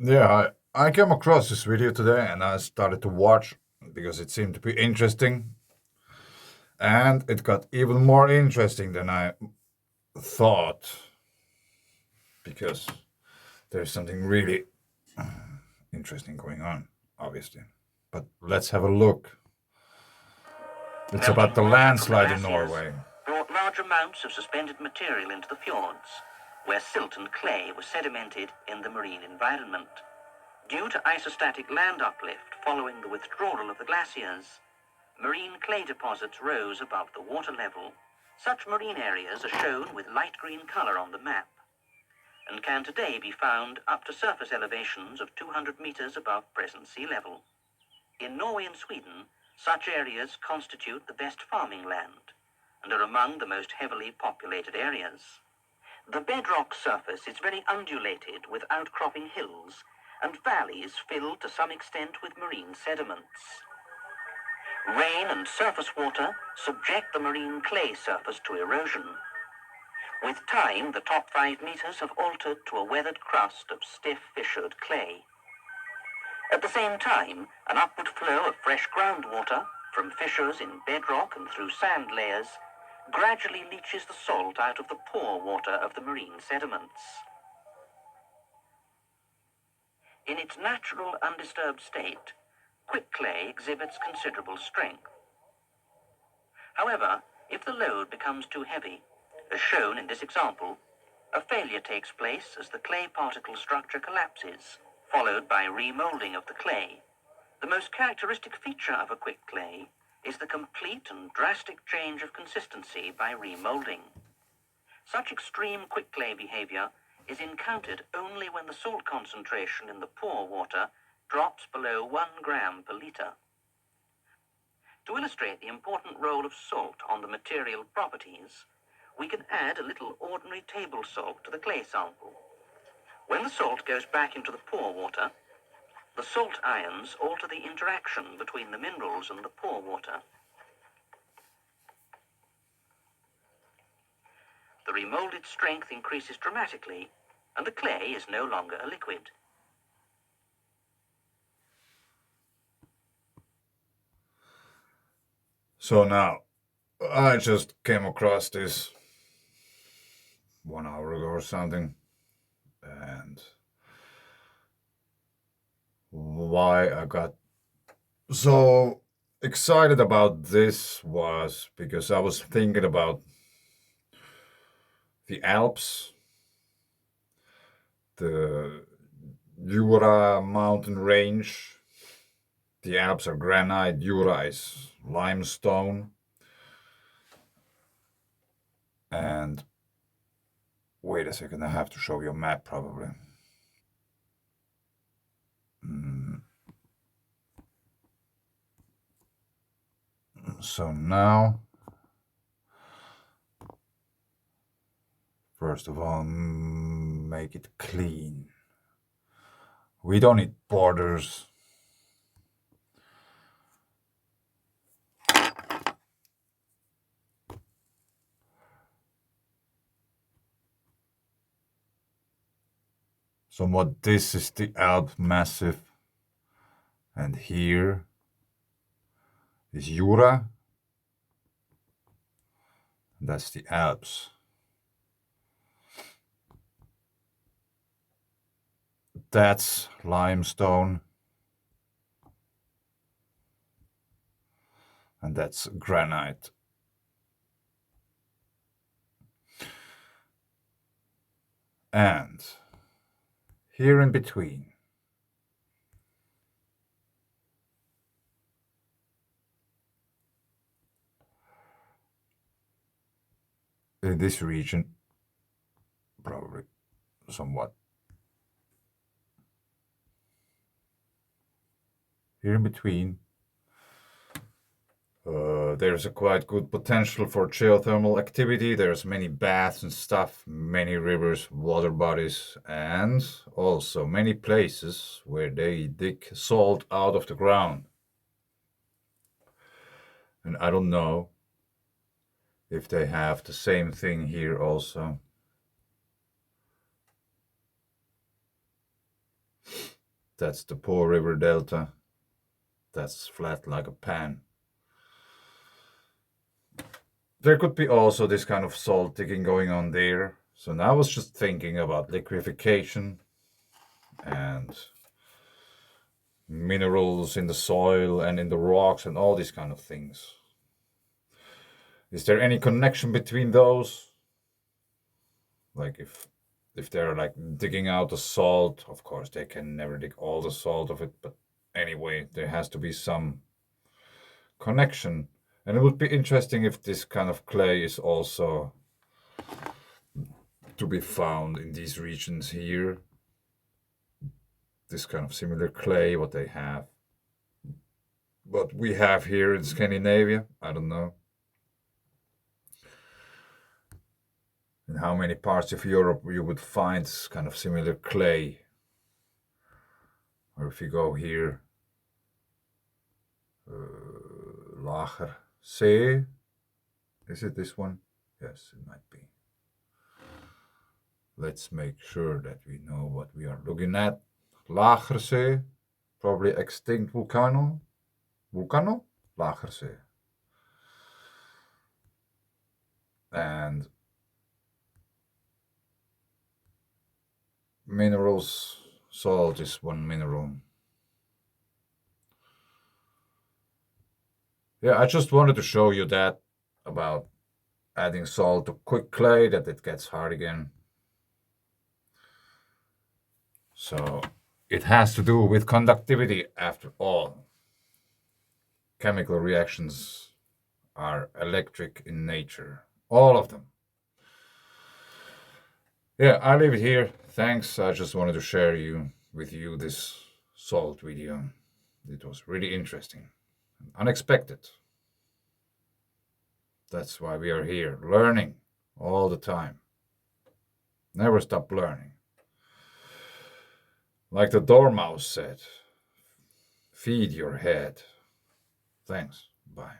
Yeah, I came across this video today and I started to watch because it seemed to be interesting. And it got even more interesting than I thought because there's something really interesting going on, obviously. But let's have a look. It's about the landslide in Norway. Brought large amounts of suspended material into the fjords, where silt and clay were sedimented in the marine environment. Due to isostatic land uplift following the withdrawal of the glaciers, marine clay deposits rose above the water level. Such marine areas are shown with light green color on the map and can today be found up to surface elevations of 200 meters above present sea level. In Norway and Sweden, such areas constitute the best farming land and are among the most heavily populated areas. The bedrock surface is very undulated with outcropping hills and valleys filled to some extent with marine sediments. Rain and surface water subject the marine clay surface to erosion. With time, the top 5 meters have altered to a weathered crust of stiff fissured clay. At the same time, an upward flow of fresh groundwater from fissures in bedrock and through sand layers gradually leaches the salt out of the pore water of the marine sediments. In its natural undisturbed state, quicklay exhibits considerable strength. However, if the load becomes too heavy, as shown in this example, a failure takes place as the clay particle structure collapses, followed by remolding of the clay. The most characteristic feature of a quicklay is the complete and drastic change of consistency by remolding. Such extreme quicklay behavior is encountered only when the salt concentration in the pore water drops below 1 gram per liter. To illustrate the important role of salt on the material properties, we can add a little ordinary table salt to the clay sample. When the salt goes back into the pore water, the salt ions alter the interaction between the minerals and the pore water. The remolded strength increases dramatically, and the clay is no longer a liquid. So now, I just came across this 1 hour ago or something. And why I got so excited about this was because I was thinking about the Alps, the Jura mountain range. The Alps are granite, Jura is limestone. And wait a second, I have to show you a map probably. Mm. So now, first of all, make it clean. We don't need borders. Somewhat, this is the Alp Massif, and here is Jura, and that's the Alps. That's limestone, and that's granite. And here in between, in this region, probably somewhat, here in between, there's a quite good potential for geothermal activity. There's many baths and stuff, many rivers, water bodies, and also many places where they dig salt out of the ground. And I don't know if they have the same thing here also. That's the Po River Delta. That's flat like a pan. There could be also this kind of salt digging going on there. So now I was just thinking about liquefaction and minerals in the soil and in the rocks and all these kind of things. Is there any connection between those? Like if they're like digging out the salt, of course they can never dig all the salt of it, but anyway, there has to be some connection. And it would be interesting if this kind of clay is also to be found in these regions here. This kind of similar clay, what they have. What we have here in Scandinavia, I don't know. In how many parts of Europe you would find this kind of similar clay. Or if you go here, Lager See? Is it this one? Yes, it might be. Let's make sure that we know what we are looking at. Lagersee, probably extinct volcano. Vulcano? Lagersee. And minerals, salt is one mineral. Yeah, I just wanted to show you that about adding salt to Quicklclay, that it gets hard again. So it has to do with conductivity after all. Chemical reactions are electric in nature, all of them. Yeah, I leave it here. Thanks. I just wanted to share with you this salt video. It was really interesting, unexpected. That's why we are here, learning all the time. Never stop learning. Like the dormouse said, feed your head. Thanks. Bye.